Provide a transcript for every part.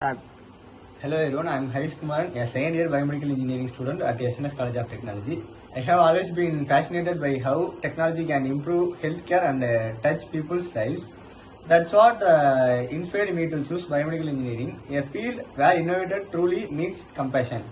Uh, Hello everyone, I am Harish Kumar, a second year biomedical engineering student at SNS College of Technology. I have always been fascinated by how technology can improve healthcare and touch people's lives. That's what inspired me to choose biomedical engineering, a field where innovator truly needs compassion.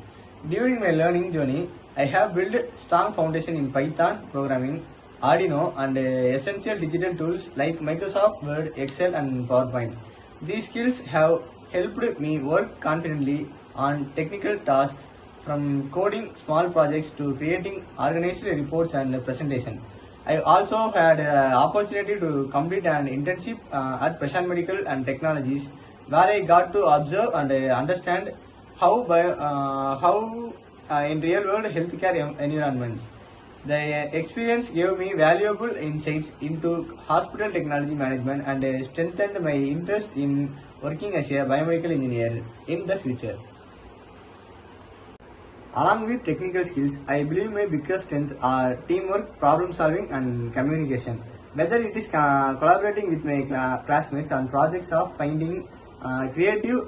During my learning journey, I have built strong foundation in Python programming, Arduino, and essential digital tools like Microsoft Word, Excel, and PowerPoint. These skills have helped me work confidently on technical tasks, from coding small projects to creating organized reports and presentation. I also had opportunity to complete an internship at Prashant Medical and Technologies, where I got to observe and understand how in real world healthcare environments. The experience gave me valuable insights into hospital technology management and strengthened my interest in working as a biomedical engineer in the future. Along with technical skills, I believe my biggest strength are teamwork, problem solving, and communication. Whether it is collaborating with my classmates on projects or finding creative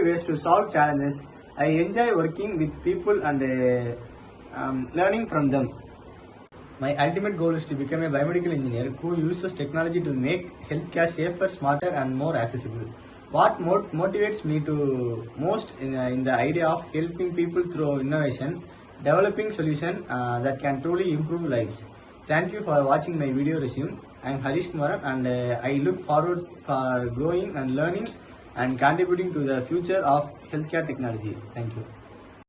ways to solve challenges, I enjoy working with people and learning from them. My ultimate goal is to become a biomedical engineer who uses technology to make healthcare safer, smarter, and more accessible. What motivates me to most in the idea of helping people through innovation, developing solutions that can truly improve lives. Thank you for watching my video resume. I am Harish Kumar, and I look forward for growing and learning and contributing to the future of healthcare technology. Thank you.